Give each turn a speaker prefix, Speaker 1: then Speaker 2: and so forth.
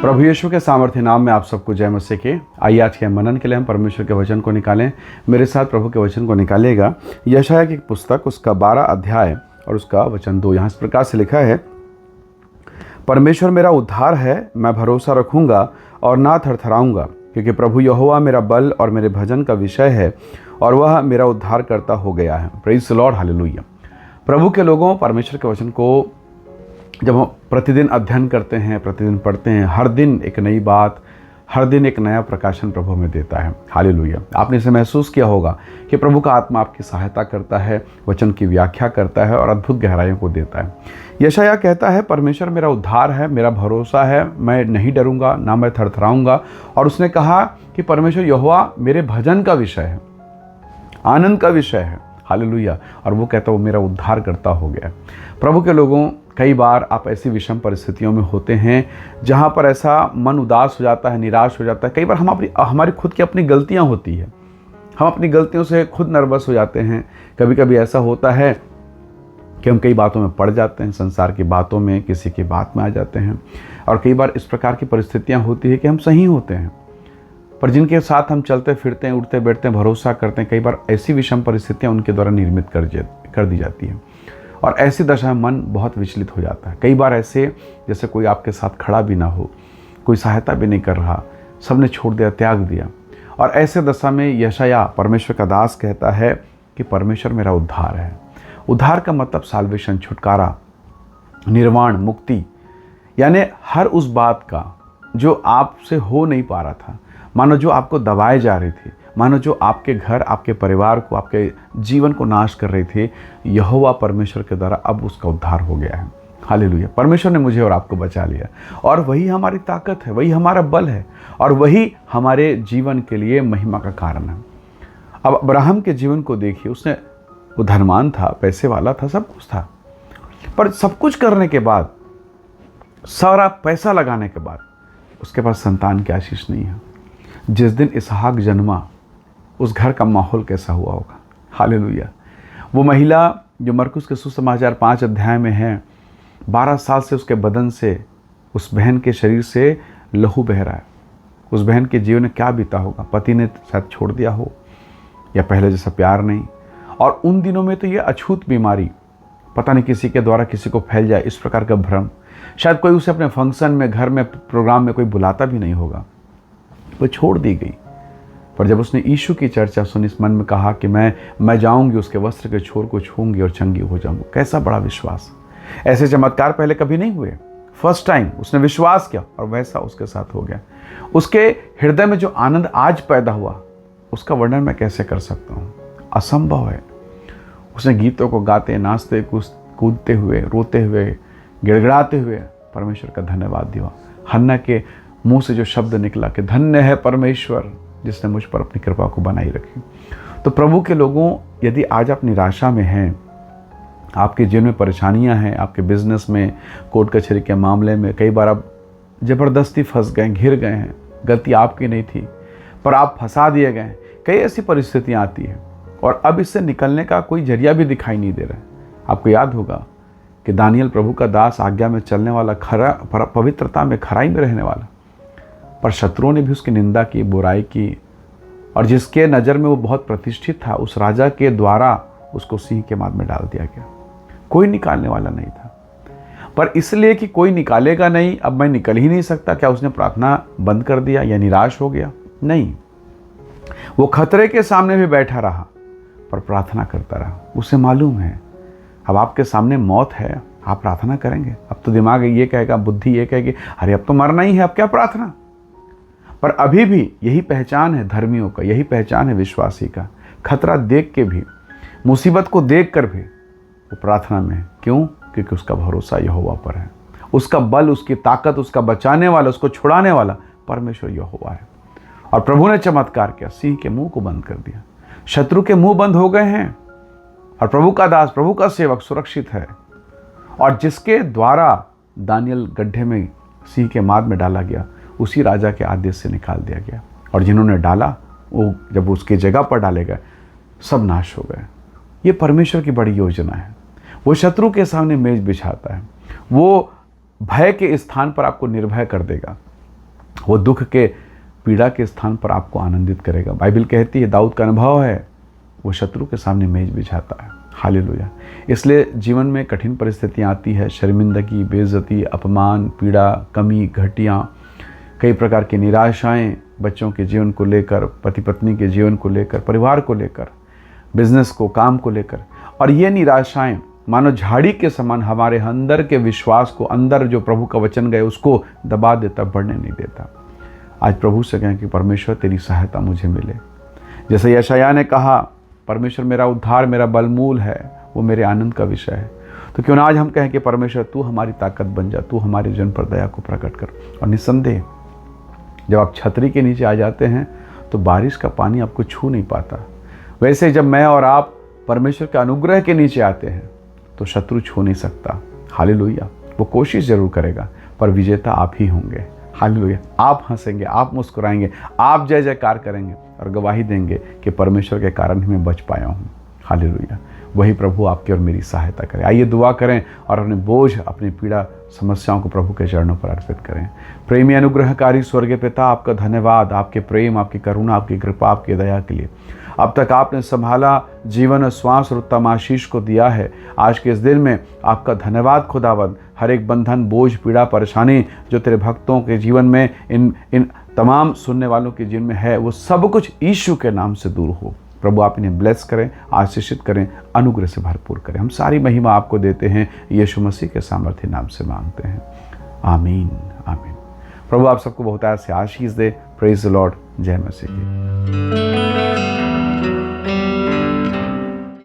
Speaker 1: प्रभु यीशु के सामर्थ्य नाम में आप सबको जय मसीह के। आइए आज के मनन के लिए हम परमेश्वर के वचन को निकालें। मेरे साथ प्रभु के वचन को निकालेगा यशायाह की पुस्तक, उसका 12 अध्याय और उसका वचन 2। यहाँ इस प्रकार से लिखा है, परमेश्वर मेरा उद्धार है, मैं भरोसा रखूँगा और ना थरथराऊँगा, क्योंकि प्रभु यहोवा मेरा बल और मेरे भजन का विषय है और वह मेरा उद्धार करता हो गया है। Praise the Lord, hallelujah. प्रभु के लोगों, परमेश्वर के वचन को जब हम प्रतिदिन अध्ययन करते हैं, प्रतिदिन पढ़ते हैं, हर दिन एक नई बात, हर दिन एक नया प्रकाशन प्रभु में देता है। हालेलुया। आपने इसे महसूस किया होगा कि प्रभु का आत्मा आपकी सहायता करता है, वचन की व्याख्या करता है और अद्भुत गहराइयों को देता है। यशायाह कहता है, परमेश्वर मेरा उद्धार है, मेरा भरोसा है, मैं नहीं डरूंगा, ना मैं थरथराऊंगा। और उसने कहा कि परमेश्वर यहोवा मेरे भजन का विषय है, आनंद का विषय है। हालेलुया। और वो कहता है वो मेरा उद्धार करता हो गया। प्रभु के लोगों, कई बार आप ऐसी विषम परिस्थितियों में होते हैं जहाँ पर ऐसा मन उदास हो जाता है, निराश हो जाता है। कई बार हमारी खुद की अपनी गलतियाँ होती है, हम अपनी गलतियों से खुद नर्वस हो जाते हैं। कभी कभी ऐसा होता है कि हम कई बातों में पड़ जाते हैं, संसार की बातों में, किसी की बात में आ जाते हैं। और कई बार इस प्रकार की परिस्थितियाँ होती है कि हम सही होते हैं, पर जिनके साथ हम चलते फिरते हैं, उठते बैठते हैं, भरोसा करते हैं, कई बार ऐसी विषम परिस्थितियाँ उनके द्वारा निर्मित कर दी जाती हैं। और ऐसी दशा में मन बहुत विचलित हो जाता है। कई बार ऐसे जैसे कोई आपके साथ खड़ा भी ना हो, कोई सहायता भी नहीं कर रहा, सबने छोड़ दिया, त्याग दिया। और ऐसे दशा में यशायाह, परमेश्वर का दास, कहता है कि परमेश्वर मेरा उद्धार है। उद्धार का मतलब साल्वेशन, छुटकारा, निर्वाण, मुक्ति, यानी हर उस बात का जो आपसे हो नहीं पा रहा था, मानो जो आपको दबाए जा रही थी, मानो जो आपके घर, आपके परिवार को, आपके जीवन को नाश कर रहे थे, यहोवा परमेश्वर के द्वारा अब उसका उद्धार हो गया है। हालेलुया। परमेश्वर ने मुझे और आपको बचा लिया, और वही हमारी ताकत है, वही हमारा बल है, और वही हमारे जीवन के लिए महिमा का कारण है। अब अब्राहम के जीवन को देखिए, वो धनवान था, पैसे वाला था, सब कुछ था, पर सब कुछ करने के बाद, सारा पैसा लगाने के बाद, उसके पास संतान की आशीष नहीं है। जिस दिन इसहाक जन्मा, उस घर का माहौल कैसा हुआ होगा। हालेलुया। वो महिला जो मरकुस के सुसमाचार 5 अध्याय में है, 12 साल से उसके बदन से, उस बहन के शरीर से लहू बह रहा है। उस बहन के जीवन में क्या बीता होगा। पति ने शायद छोड़ दिया हो, या पहले जैसा प्यार नहीं। और उन दिनों में तो ये अछूत बीमारी, पता नहीं किसी के द्वारा किसी को फैल जाए, इस प्रकार का भ्रम। शायद कोई उसे अपने फंक्शन में, घर में, प्रोग्राम में कोई बुलाता भी नहीं होगा। वो छोड़ दी गई। पर जब उसने यीशु की चर्चा सुनी, इस मन में कहा कि मैं जाऊंगी, उसके वस्त्र के छोर को छूंगी और चंगी हो जाऊंगी। कैसा बड़ा विश्वास। ऐसे चमत्कार पहले कभी नहीं हुए, फर्स्ट टाइम उसने विश्वास किया और वैसा उसके साथ हो गया। उसके हृदय में जो आनंद आज पैदा हुआ, उसका वर्णन मैं कैसे कर सकता हूँ, असंभव है। उसने गीतों को गाते, नाचते, कूदते हुए, रोते हुए, गिड़गिड़ाते हुए परमेश्वर का धन्यवाद दिया। हन्ना के मुंह से जो शब्द निकला कि धन्य है परमेश्वर जिसने मुझ पर अपनी कृपा को बनाई रखी। तो प्रभु के लोगों, यदि आज आप निराशा में हैं, आपके जीवन में परेशानियां हैं, आपके बिजनेस में, कोर्ट कचहरी के मामले में, कई बार आप ज़बरदस्ती फंस गए, घिर गए हैं, गलती आपकी नहीं थी पर आप फंसा दिए गए। कई ऐसी परिस्थितियां आती हैं और अब इससे निकलने का कोई जरिया भी दिखाई नहीं दे रहा है। आपको याद होगा कि दानियल प्रभु का दास, आज्ञा में चलने वाला, पवित्रता में, खराई में रहने वाला, पर शत्रुओं ने भी उसकी निंदा की, बुराई की, और जिसके नज़र में वो बहुत प्रतिष्ठित था, उस राजा के द्वारा उसको सिंह के माद में डाल दिया गया। कोई निकालने वाला नहीं था। पर इसलिए कि कोई निकालेगा नहीं, अब मैं निकल ही नहीं सकता, क्या उसने प्रार्थना बंद कर दिया या निराश हो गया? नहीं, वो खतरे के सामने भी बैठा रहा पर प्रार्थना करता रहा। उसे मालूम है अब आपके सामने मौत है, आप प्रार्थना करेंगे। अब तो दिमाग ये कहेगा, बुद्धि ये कहेगी, अरे अब तो मरना ही है, अब क्या प्रार्थना। पर अभी भी यही पहचान है धर्मियों का, यही पहचान है विश्वासी का। खतरा देख के भी, मुसीबत को देख कर भी वो प्रार्थना में है। क्यों? क्योंकि उसका भरोसा यहोवा पर है। उसका बल, उसकी ताकत, उसका बचाने वाला, उसको छुड़ाने वाला परमेश्वर यहोवा है। और प्रभु ने चमत्कार किया, सिंह के मुंह को बंद कर दिया, शत्रु के मुंह बंद हो गए हैं, और प्रभु का दास, प्रभु का सेवक सुरक्षित है। और जिसके द्वारा दानियल गड्ढे में, सिंह के माद में डाला गया, उसी राजा के आदेश से निकाल दिया गया। और जिन्होंने डाला, वो जब उसकी जगह पर डाले गए, सब नाश हो गए। ये परमेश्वर की बड़ी योजना है। वो शत्रु के सामने मेज बिछाता है, वो भय के स्थान पर आपको निर्भय कर देगा। वो दुख के पीड़ा के स्थान पर आपको आनंदित करेगा। बाइबल कहती है दाऊद का अनुभव है, वो शत्रु के सामने मेज बिछाता है। हालेलुया। इसलिए जीवन में कठिन परिस्थितियाँ आती है, शर्मिंदगी, बेइज्जती, अपमान, पीड़ा, कमी, घटियाँ, कई प्रकार की निराशाएं, बच्चों के जीवन को लेकर, पति पत्नी के जीवन को लेकर, परिवार को लेकर, बिजनेस को, काम को लेकर। और ये निराशाएं मानो झाड़ी के समान हमारे अंदर के विश्वास को, अंदर जो प्रभु का वचन गए उसको दबा देता, बढ़ने नहीं देता। आज प्रभु से कहें कि परमेश्वर तेरी सहायता मुझे मिले। जैसे यशायाह ने कहा, परमेश्वर मेरा उद्धार, मेरा बलमूल है, वो मेरे आनंद का विषय है। तो क्यों ना आज हम कहें कि परमेश्वर तू हमारी ताकत बन जा, तू हमारे जन पर दया को प्रकट कर। और निस्संदेह जब आप छतरी के नीचे आ जाते हैं तो बारिश का पानी आपको छू नहीं पाता। वैसे जब मैं और आप परमेश्वर के अनुग्रह के नीचे आते हैं तो शत्रु छू नहीं सकता। हालेलुया। वो कोशिश जरूर करेगा पर विजेता आप ही होंगे। हालेलुया। आप हंसेंगे, आप मुस्कुराएंगे, आप जय जयकार करेंगे और गवाही देंगे कि परमेश्वर के कारण ही मैं बच पाया हूँ। हालेलुया। वही प्रभु आपकी और मेरी सहायता करे। आइए दुआ करें और अपने बोझ, अपनी पीड़ा, समस्याओं को प्रभु के चरणों पर अर्पित करें। प्रेमी अनुग्रहकारी स्वर्गीय पिता, आपका धन्यवाद, आपके प्रेम, आपकी करुणा, आपकी कृपा, आपकी दया के लिए। अब तक आपने संभाला, जीवन, श्वास और उत्तम आशीष को दिया है। आज के इस दिन में आपका धन्यवाद खुदावंद। हर एक बंधन, बोझ, पीड़ा, परेशानी जो तेरे भक्तों के जीवन में, इन तमाम सुनने वालों के जीवन में है, वो सब कुछ यीशु के नाम से दूर हो। प्रभु आप इन्हें ब्लेस करें, आशीषित करें, अनुग्रह से भरपूर करें। हम सारी महिमा आपको देते हैं, यीशु मसीह के सामर्थ्य नाम से मांगते हैं। आमीन, आमीन। प्रभु आप सबको बहुत से आशीष दे। Praise the Lord. जय मसीह की।